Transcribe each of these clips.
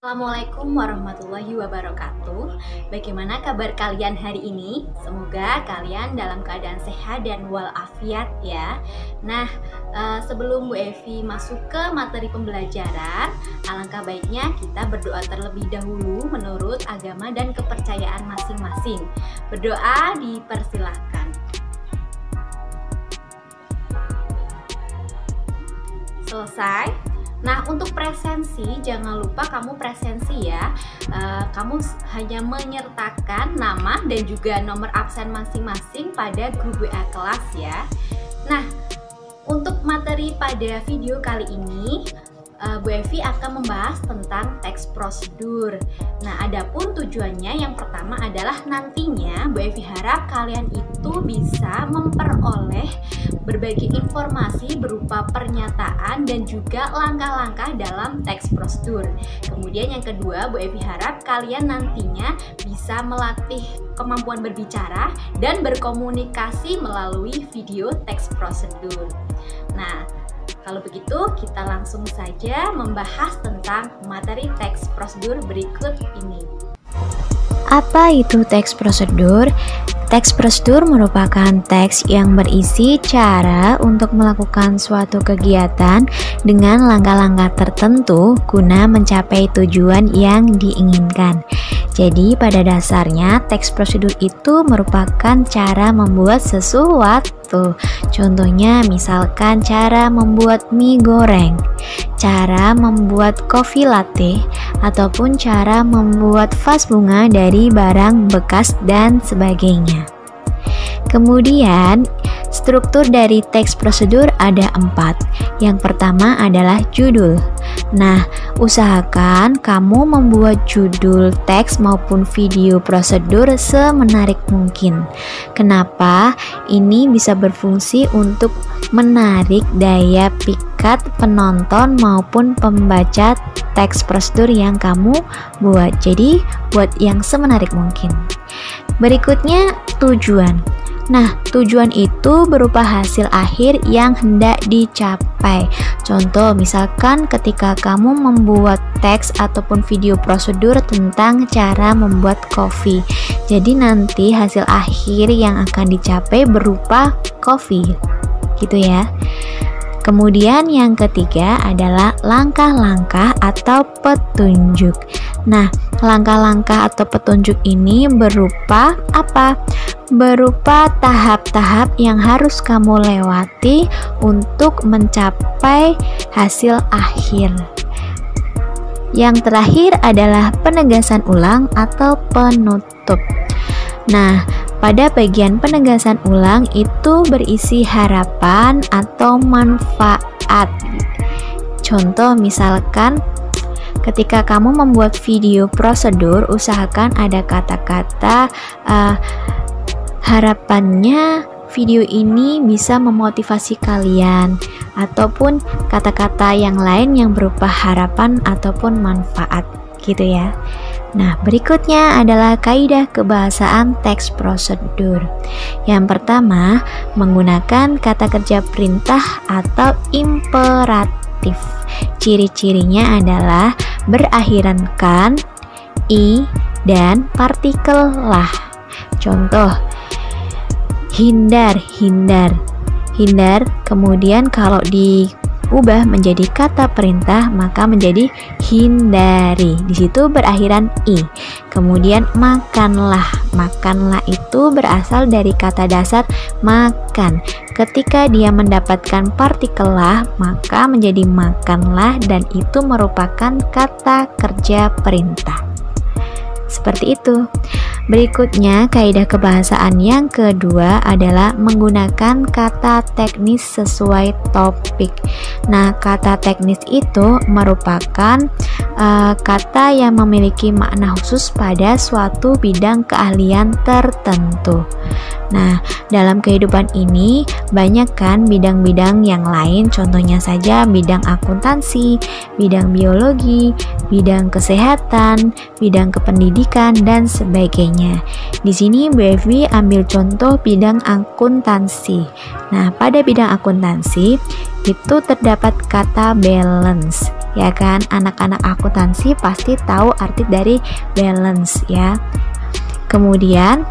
Assalamualaikum warahmatullahi wabarakatuh. Bagaimana kabar kalian hari ini? Semoga kalian dalam keadaan sehat dan walafiat ya. Nah, sebelum Bu Evi masuk ke materi pembelajaran, alangkah baiknya kita berdoa terlebih dahulu menurut agama dan kepercayaan masing-masing. Berdoa dipersilahkan. Selesai. Nah, untuk presensi, jangan lupa kamu presensi ya. Kamu hanya menyertakan nama dan juga nomor absen masing-masing pada grup WA kelas ya. Nah, untuk materi pada video kali ini, Bu Evi akan membahas tentang teks prosedur. Nah, adapun tujuannya yang pertama adalah nantinya Bu Evi harap kalian itu bisa memperoleh berbagai informasi berupa pernyataan dan juga langkah-langkah dalam teks prosedur. Kemudian yang kedua, Bu Evi harap kalian nantinya bisa melatih kemampuan berbicara dan berkomunikasi melalui video teks prosedur. Nah, kalau begitu kita langsung saja membahas tentang materi teks prosedur berikut ini. Apa itu teks prosedur? Teks prosedur merupakan teks yang berisi cara untuk melakukan suatu kegiatan dengan langkah-langkah tertentu guna mencapai tujuan yang diinginkan. Jadi pada dasarnya teks prosedur itu merupakan cara membuat sesuatu. Contohnya misalkan cara membuat mie goreng, cara membuat kopi latte, ataupun cara membuat vas bunga dari barang bekas dan sebagainya. Kemudian struktur dari teks prosedur ada 4. Yang pertama adalah judul. Nah, usahakan kamu membuat judul teks maupun video prosedur semenarik mungkin. Kenapa? Ini bisa berfungsi untuk menarik daya pikat penonton maupun pembaca teks prosedur yang kamu buat. Jadi, buat yang semenarik mungkin. Berikutnya, tujuan. Nah, tujuan itu berupa hasil akhir yang hendak dicapai. Contoh, misalkan ketika kamu membuat teks ataupun video prosedur tentang cara membuat kopi. Jadi nanti hasil akhir yang akan dicapai berupa kopi. Gitu ya. Kemudian yang ketiga adalah langkah-langkah atau petunjuk. Nah, langkah-langkah atau petunjuk ini berupa apa? Berupa tahap-tahap yang harus kamu lewati untuk mencapai hasil akhir. Yang terakhir adalah penegasan ulang atau penutup. Nah, pada bagian penegasan ulang itu berisi harapan atau manfaat. Contoh misalkan ketika kamu membuat video prosedur, usahakan ada kata-kata harapannya video ini bisa memotivasi kalian, ataupun kata-kata yang lain yang berupa harapan ataupun manfaat gitu ya. Nah, berikutnya adalah kaidah kebahasaan teks prosedur. Yang pertama, menggunakan kata kerja perintah atau imperatif. Ciri-cirinya adalah berakhiran kan, i, dan partikel lah. Contoh, hindar, hindar. Hindar, kemudian kalau diubah menjadi kata perintah maka menjadi hindari. Di situ berakhiran i. Kemudian makanlah. Makanlah itu berasal dari kata dasar makan. Ketika dia mendapatkan partikel lah, maka menjadi makanlah dan itu merupakan kata kerja perintah. Seperti itu. Berikutnya, kaidah kebahasaan yang kedua adalah menggunakan kata teknis sesuai topik. Nah, kata teknis itu merupakan kata yang memiliki makna khusus pada suatu bidang keahlian tertentu. Nah, dalam kehidupan ini banyak kan bidang-bidang yang lain, contohnya saja bidang akuntansi, bidang biologi, bidang kesehatan, bidang kependidikan, dan sebagainya. sebagainya. Di sini Bu Evi ambil contoh bidang akuntansi. Nah, pada bidang akuntansi itu terdapat kata balance, ya kan? Anak-anak akuntansi pasti tahu arti dari balance ya. Kemudian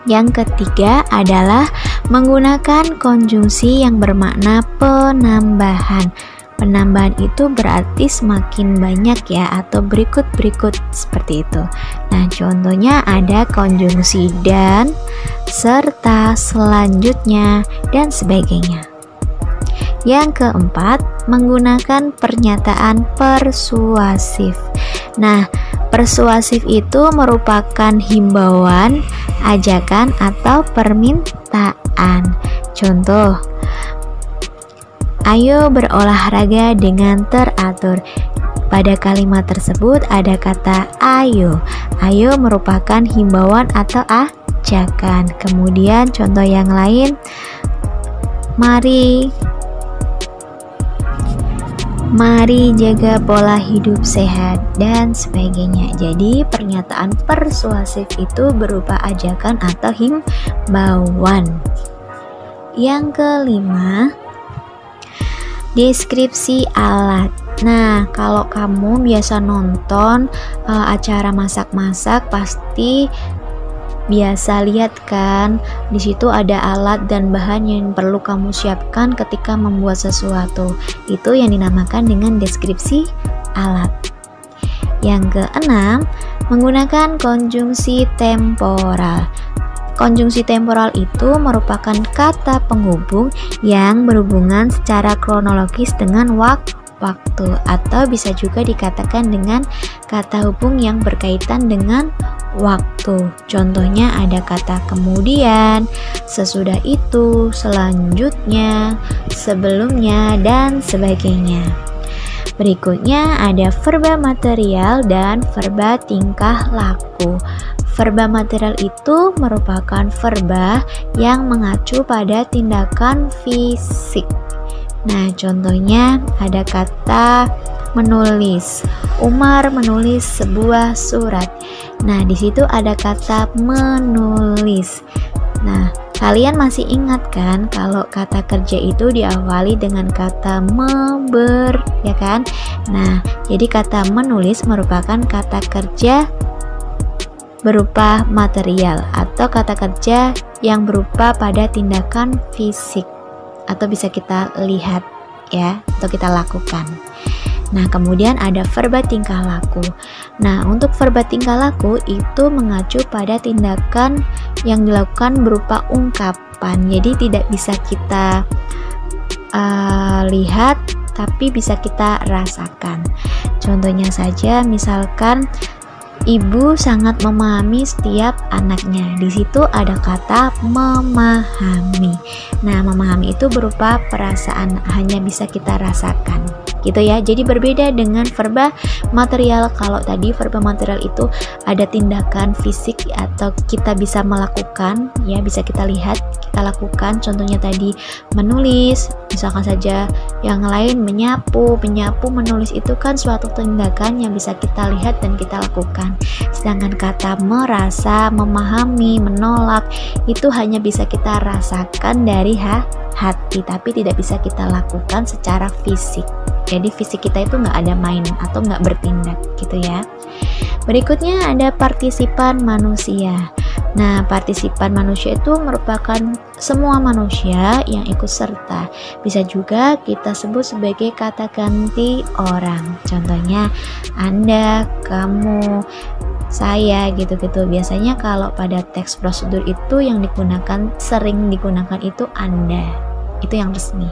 yang ketiga adalah menggunakan konjungsi yang bermakna penambahan. Penambahan itu berarti semakin banyak ya, atau berikut-berikut seperti itu. Nah, contohnya ada konjungsi dan, serta, selanjutnya, dan sebagainya. Yang keempat, menggunakan pernyataan persuasif. Nah, persuasif itu merupakan himbauan, ajakan, atau permintaan. Contoh, ayo berolahraga dengan teratur. Pada kalimat tersebut ada kata ayo. Ayo merupakan himbauan atau ajakan. Kemudian contoh yang lain, mari jaga pola hidup sehat, dan sebagainya. Jadi pernyataan persuasif itu berupa ajakan atau himbauan. Yang kelima, deskripsi alat. Nah, kalau kamu biasa nonton acara masak-masak, pasti biasa lihat kan, di situ ada alat dan bahan yang perlu kamu siapkan ketika membuat sesuatu. Itu yang dinamakan dengan deskripsi alat. Yang keenam, menggunakan konjungsi temporal. Konjungsi temporal itu merupakan kata penghubung yang berhubungan secara kronologis dengan waktu, atau bisa juga dikatakan dengan kata hubung yang berkaitan dengan waktu. Contohnya ada kata kemudian, sesudah itu, selanjutnya, sebelumnya, dan sebagainya. Berikutnya ada verba material dan verba tingkah laku. Verba material itu merupakan verba yang mengacu pada tindakan fisik. Nah, contohnya ada kata menulis. Umar menulis sebuah surat. Nah, di situ ada kata menulis. Nah, kalian masih ingat kan kalau kata kerja itu diawali dengan kata ya kan? Nah, jadi kata menulis merupakan kata kerja berupa material atau kata kerja yang berupa pada tindakan fisik, atau bisa kita lihat ya, atau kita lakukan. Nah, kemudian ada verba tingkah laku. Nah, untuk verba tingkah laku itu mengacu pada tindakan yang dilakukan berupa ungkapan. Jadi tidak bisa kita lihat, tapi bisa kita rasakan. Contohnya saja, misalkan ibu sangat memahami setiap anaknya. Di situ ada kata memahami. Nah, memahami itu berupa perasaan, hanya bisa kita rasakan. Gitu ya. Jadi berbeda dengan verba material. Kalau tadi verba material itu ada tindakan fisik atau kita bisa melakukan, ya bisa kita lihat, kita lakukan. Contohnya tadi menulis, misalkan saja yang lain menyapu, menulis itu kan suatu tindakan yang bisa kita lihat dan kita lakukan. Sedangkan kata merasa, memahami, menolak itu hanya bisa kita rasakan dari hati, tapi tidak bisa kita lakukan secara fisik. Jadi fisik kita itu nggak ada main atau nggak bertindak gitu ya. Berikutnya ada partisipan manusia. Nah, partisipan manusia itu merupakan semua manusia yang ikut serta. Bisa juga kita sebut sebagai kata ganti orang. Contohnya Anda, kamu, saya, gitu-gitu. Biasanya kalau pada teks prosedur itu yang sering digunakan itu Anda. Itu yang resmi.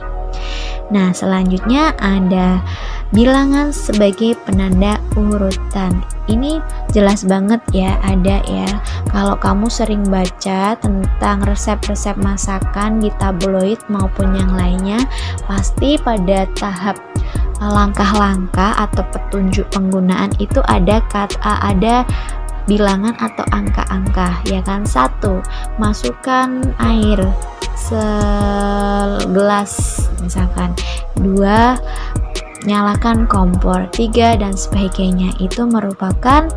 Nah, selanjutnya ada bilangan sebagai penanda urutan. Ini jelas banget ya, ada ya. Kalau kamu sering baca tentang resep-resep masakan di tabloid maupun yang lainnya, pasti pada tahap langkah-langkah atau petunjuk penggunaan itu ada bilangan atau angka-angka, ya kan? 1. Masukkan air segelas misalkan. 2. Nyalakan kompor. 3 dan sebagainya. Itu merupakan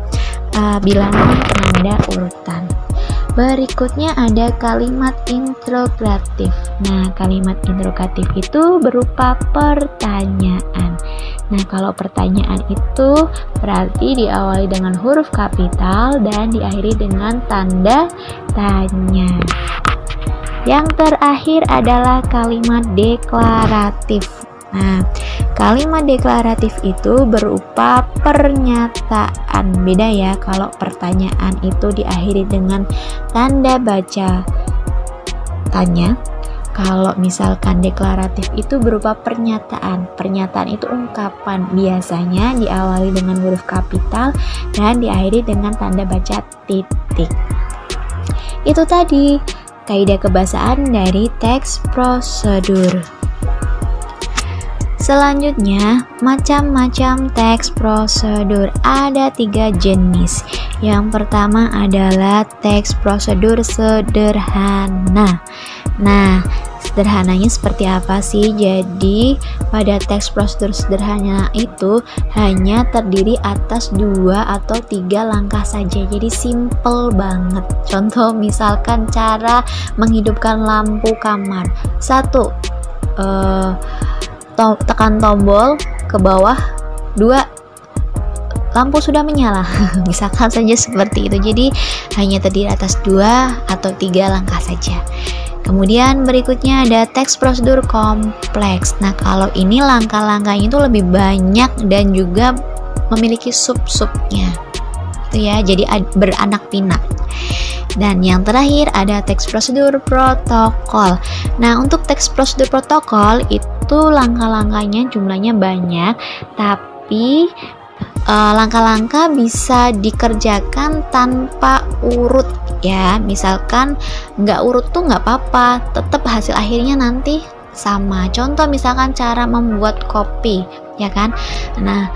bilangan penanda urutan. Berikutnya ada kalimat interrogatif. Nah, kalimat interrogatif itu berupa pertanyaan. Nah, kalau pertanyaan itu berarti diawali dengan huruf kapital dan diakhiri dengan tanda tanya. Yang terakhir adalah kalimat deklaratif. Nah, kalimat deklaratif itu berupa pernyataan. Beda ya, kalau pertanyaan itu diakhiri dengan tanda baca tanya. Kalau misalkan deklaratif itu berupa pernyataan. Pernyataan itu ungkapan, biasanya diawali dengan huruf kapital dan diakhiri dengan tanda baca titik. Itu tadi kaidah kebahasaan dari teks prosedur. Selanjutnya, macam-macam teks prosedur. Ada 3 jenis. Yang pertama adalah teks prosedur sederhana. Nah, sederhananya seperti apa sih? Jadi, pada teks prosedur sederhana itu hanya terdiri atas 2 atau 3 langkah saja. Jadi simple banget. Contoh misalkan cara menghidupkan lampu kamar. 1. Tekan tombol ke bawah. 2, lampu sudah menyala. Misalkan saja seperti itu. Jadi hanya terdiri atas 2 atau 3 langkah saja. Kemudian berikutnya ada teks prosedur kompleks. Nah, kalau ini langkah-langkahnya itu lebih banyak dan juga memiliki sub-subnya. Itu ya, jadi beranak pinak. Dan yang terakhir ada teks prosedur protokol. Nah, untuk teks prosedur protokol itu langkah-langkahnya jumlahnya banyak, tapi langkah-langkah bisa dikerjakan tanpa urut ya. Misalkan nggak urut tuh nggak apa-apa, tetap hasil akhirnya nanti sama. Contoh misalkan cara membuat kopi, ya kan. Nah,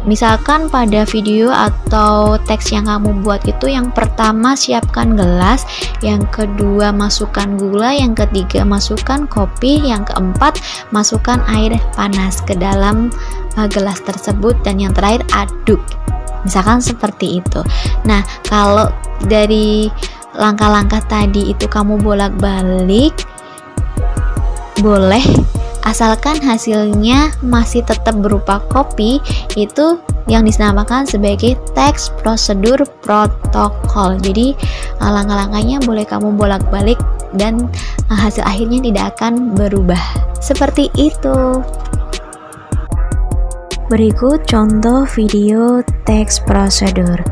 misalkan pada video atau teks yang kamu buat itu, yang pertama siapkan gelas, yang kedua masukkan gula, yang ketiga masukkan kopi, yang keempat masukkan air panas ke dalam gelas tersebut, dan yang terakhir aduk. Misalkan seperti itu. Nah, kalau dari langkah-langkah tadi itu kamu bolak-balik, boleh, asalkan hasilnya masih tetap berupa kopi, itu yang dinamakan sebagai teks prosedur protokol. Jadi langkah-langkahnya boleh kamu bolak-balik dan hasil akhirnya tidak akan berubah. Seperti itu. Berikut contoh video teks prosedur.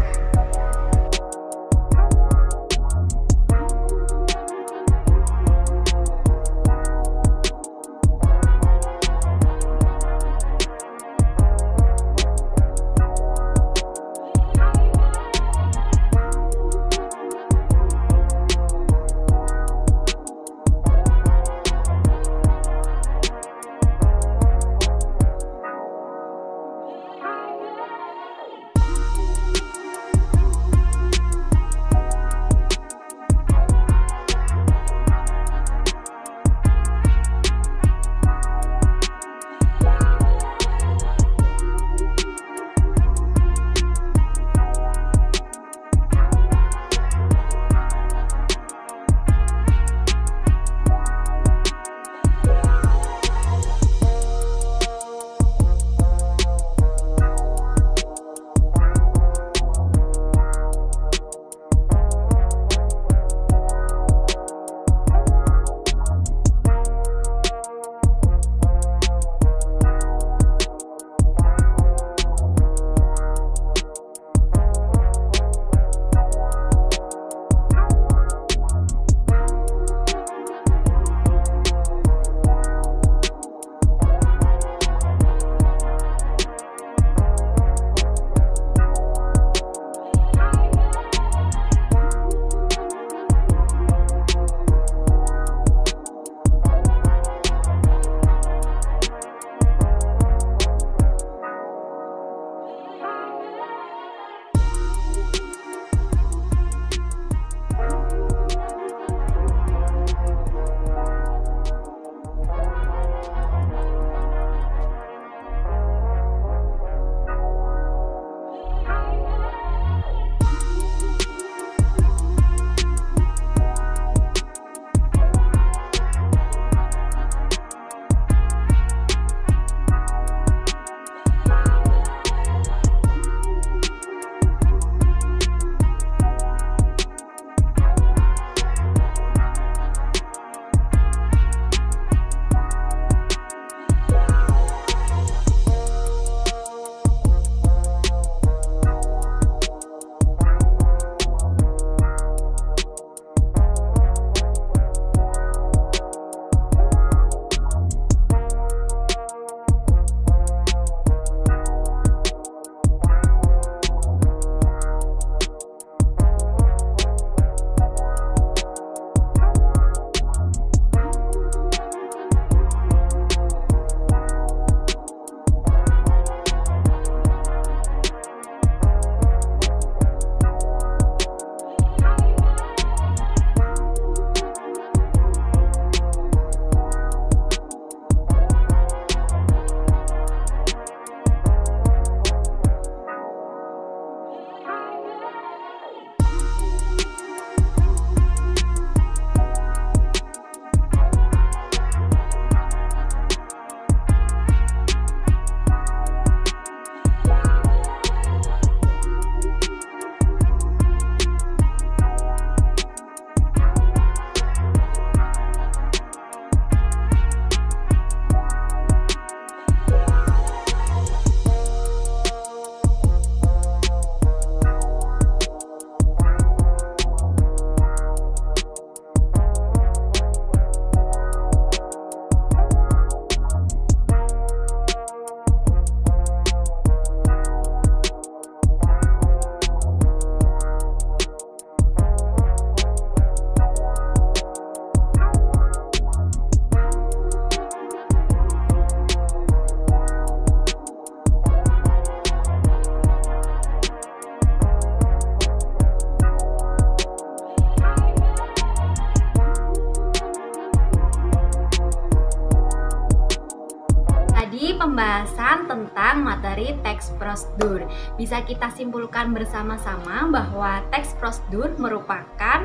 dari teks prosedur. Bisa kita simpulkan bersama-sama bahwa teks prosedur merupakan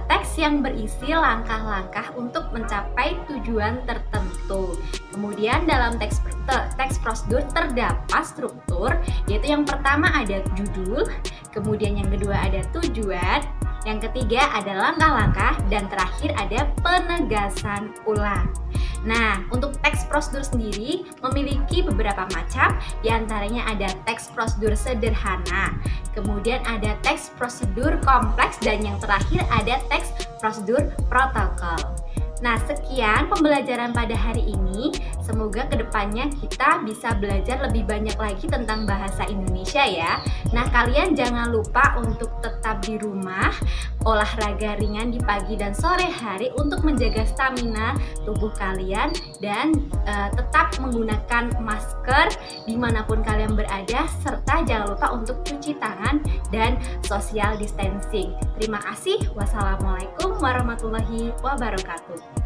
teks yang berisi langkah-langkah untuk mencapai tujuan tertentu. Kemudian dalam teks prosedur terdapat struktur, yaitu yang pertama ada judul, kemudian yang kedua ada tujuan, yang ketiga ada langkah-langkah, dan terakhir ada penegasan ulang. Nah, untuk teks prosedur sendiri memiliki beberapa macam, diantaranya ada teks prosedur sederhana, kemudian ada teks prosedur kompleks, dan yang terakhir ada teks prosedur protokol. Nah, sekian pembelajaran pada hari ini. Semoga kedepannya kita bisa belajar lebih banyak lagi tentang bahasa Indonesia ya. Nah, kalian jangan lupa untuk tetap di rumah, olahraga ringan di pagi dan sore hari untuk menjaga stamina tubuh kalian, dan tetap menggunakan masker dimanapun kalian berada, serta jangan lupa untuk cuci tangan dan social distancing. Terima kasih. Wassalamualaikum warahmatullahi wabarakatuh.